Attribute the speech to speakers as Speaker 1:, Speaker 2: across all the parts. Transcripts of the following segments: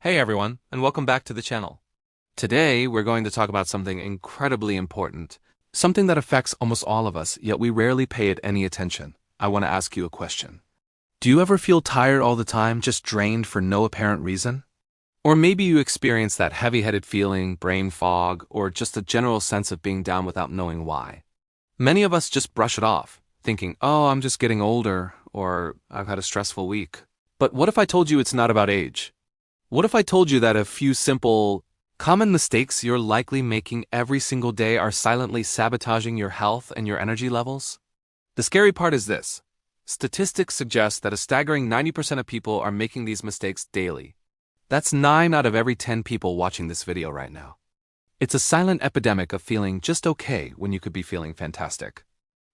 Speaker 1: Hey everyone, and welcome back to the channel. Today, we're going to talk about something incredibly important. Something that affects almost all of us, yet we rarely pay it any attention. I want to ask you a question. Do you ever feel tired all the time, just drained for no apparent reason? Or maybe you experience that heavy-headed feeling, brain fog, or just a general sense of being down without knowing why. Many of us just brush it off, thinking, oh, I'm just getting older, or I've had a stressful week. But what if I told you it's not about age? What if I told you that a few simple, common mistakes you're likely making every single day are silently sabotaging your health and your energy levels? The scary part is this. Statistics suggest that a staggering 90% of people are making these mistakes daily. That's 9 out of every 10 people watching this video right now. It's a silent epidemic of feeling just okay when you could be feeling fantastic.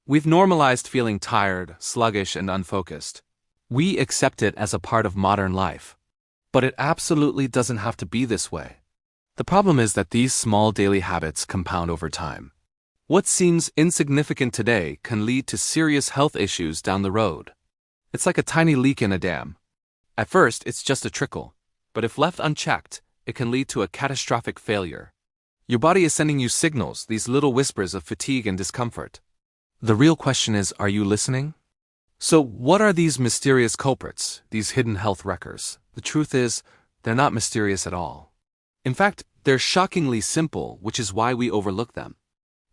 Speaker 1: We've normalized feeling tired, sluggish, and unfocused. We accept it as a part of modern life. But it absolutely doesn't have to be this way. The problem is that these small daily habits compound over time. What seems insignificant today can lead to serious health issues down the road. It's like a tiny leak in a dam. At first, it's just a trickle, but if left unchecked, it can lead to a catastrophic failure. Your body is sending you signals, these little whispers of fatigue and discomfort. The real question is, are you listening? So what are these mysterious culprits, these hidden health wreckers? The truth is, they're not mysterious at all. In fact, they're shockingly simple, which is why we overlook them.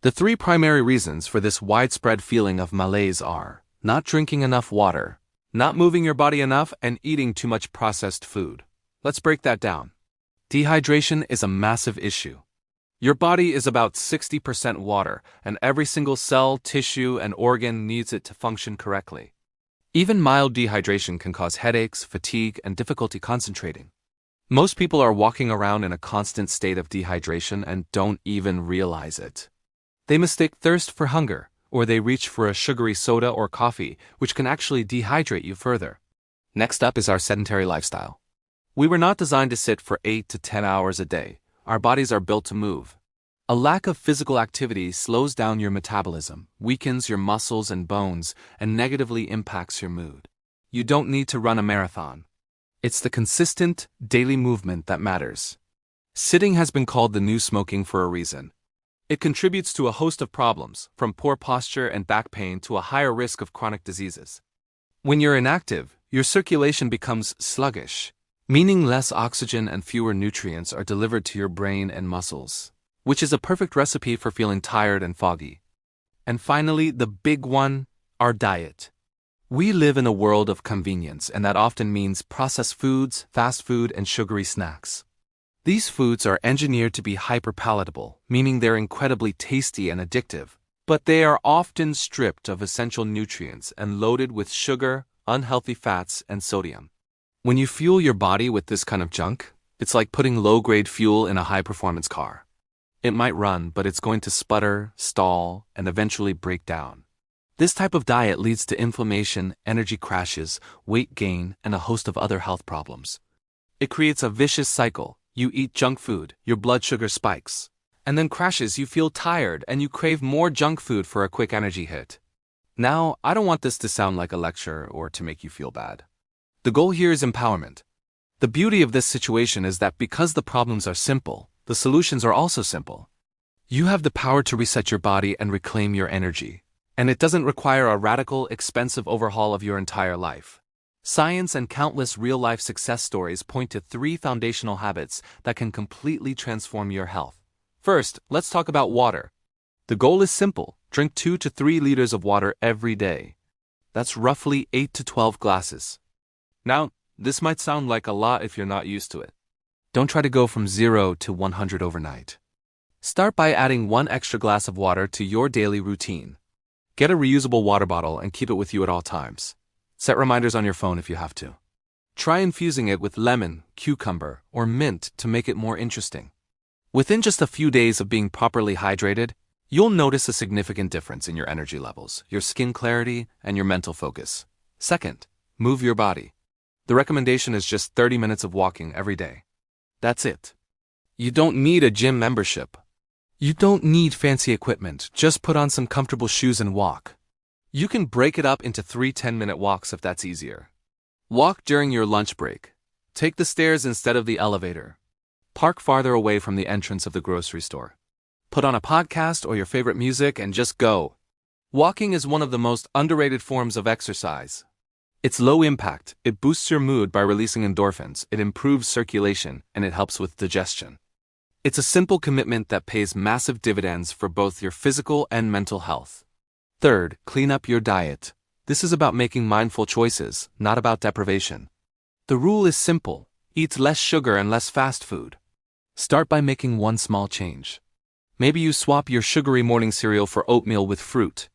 Speaker 1: The 3 primary reasons for this widespread feeling of malaise are not drinking enough water, not moving your body enough, and eating too much processed food. Let's break that down. Dehydration is a massive issue. Your body is about 60% water, and every single cell, tissue, and organ needs it to function correctly. Even mild dehydration can cause headaches, fatigue, and difficulty concentrating. Most people are walking around in a constant state of dehydration and don't even realize it. They mistake thirst for hunger, or they reach for a sugary soda or coffee, which can actually dehydrate you further. Next up is our sedentary lifestyle. We were not designed to sit for 8 to 10 hours a day. Our bodies are built to move. A lack of physical activity slows down your metabolism, weakens your muscles and bones, and negatively impacts your mood. You don't need to run a marathon. It's the consistent, daily movement that matters. Sitting has been called the new smoking for a reason. It contributes to a host of problems, from poor posture and back pain to a higher risk of chronic diseases. When you're inactive, your circulation becomes sluggish, meaning less oxygen and fewer nutrients are delivered to your brain and muscles, which is a perfect recipe for feeling tired and foggy. And finally, the big one, our diet. We live in a world of convenience, and that often means processed foods, fast food, and sugary snacks. These foods are engineered to be hyperpalatable, meaning they're incredibly tasty and addictive, but they are often stripped of essential nutrients and loaded with sugar, unhealthy fats, and sodium. When you fuel your body with this kind of junk, it's like putting low-grade fuel in a high-performance car. It might run, but it's going to sputter, stall, and eventually break down. This type of diet leads to inflammation, energy crashes, weight gain, and a host of other health problems. It creates a vicious cycle. You eat junk food, your blood sugar spikes, and then crashes. You feel tired, and you crave more junk food for a quick energy hit. Now, I don't want this to sound like a lecture or to make you feel bad. The goal here is empowerment. The beauty of this situation is that because the problems are simple, the solutions are also simple. You have the power to reset your body and reclaim your energy. And it doesn't require a radical, expensive overhaul of your entire life. Science and countless real-life success stories point to 3 foundational habits that can completely transform your health. First, let's talk about water. The goal is simple. Drink 2 to 3 liters of water every day. That's roughly 8 to 12 glasses. Now, this might sound like a lot if you're not used to it. Don't try to go from 0 to 100 overnight. Start by adding 1 extra glass of water to your daily routine. Get a reusable water bottle and keep it with you at all times. Set reminders on your phone if you have to. Try infusing it with lemon, cucumber, or mint to make it more interesting. Within just a few days of being properly hydrated, you'll notice a significant difference in your energy levels, your skin clarity, and your mental focus. Second, move your body. The recommendation is just 30 minutes of walking every day. That's it. You don't need a gym membership. You don't need fancy equipment. Just put on some comfortable shoes and walk. You can break it up into 3 10-minute walks if that's easier. Walk during your lunch break. Take the stairs instead of the elevator. Park farther away from the entrance of the grocery store. Put on a podcast or your favorite music and just go. Walking is one of the most underrated forms of exercise. It's low impact, it boosts your mood by releasing endorphins, it improves circulation, and it helps with digestion. It's a simple commitment that pays massive dividends for both your physical and mental health. Third, clean up your diet. This is about making mindful choices, not about deprivation. The rule is simple: eat less sugar and less fast food. Start by making one small change. Maybe you swap your sugary morning cereal for oatmeal with fruit.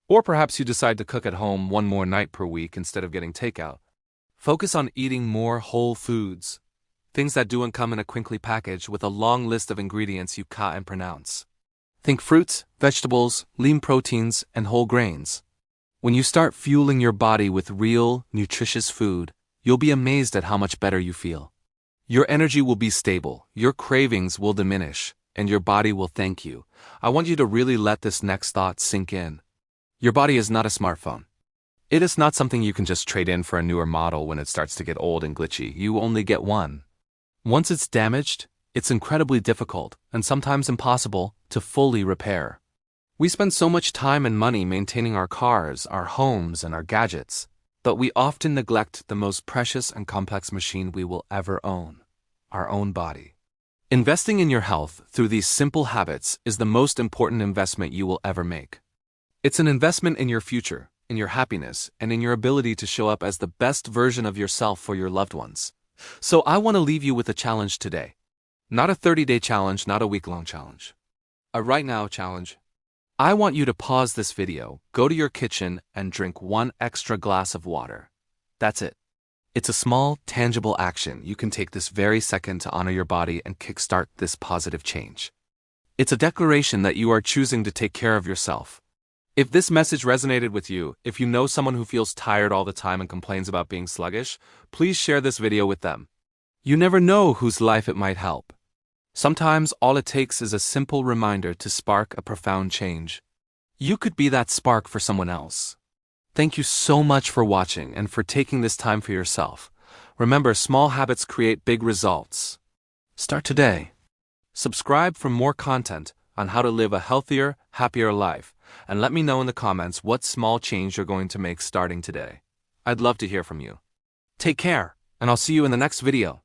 Speaker 1: Or perhaps you decide to cook at home one more night per week instead of getting takeout. Focus on eating more whole foods. Things that don't come in a crinkly package with a long list of ingredients you can't pronounce. Think fruits, vegetables, lean proteins, and whole grains. When you start fueling your body with real, nutritious food, you'll be amazed at how much better you feel. Your energy will be stable, your cravings will diminish, and your body will thank you. I want you to really let this next thought sink in. Your body is not a smartphone. It is not something you can just trade in for a newer model when it starts to get old and glitchy. You only get one. Once it's damaged, it's incredibly difficult, and sometimes impossible, to fully repair. We spend so much time and money maintaining our cars, our homes, and our gadgets, but we often neglect the most precious and complex machine we will ever own: our own body. Investing in your health through these simple habits is the most important investment you will ever make. It's an investment in your future, in your happiness, and in your ability to show up as the best version of yourself for your loved ones. So I want to leave you with a challenge today. Not a 30-day challenge, not a week-long challenge. A right-now challenge. I want you to pause this video, go to your kitchen, and drink one extra glass of water. That's it. It's a small, tangible action you can take this very second to honor your body and kickstart this positive change. It's a declaration that you are choosing to take care of yourself. If this message resonated with you, if you know someone who feels tired all the time and complains about being sluggish, please share this video with them. You never know whose life it might help. Sometimes all it takes is a simple reminder to spark a profound change. You could be that spark for someone else. Thank you so much for watching and for taking this time for yourself. Remember, small habits create big results. Start today. Subscribe for more content on how to live a healthier, happier life, and let me know in the comments what small change you're going to make starting today. I'd love to hear from you. Take care, and I'll see you in the next video.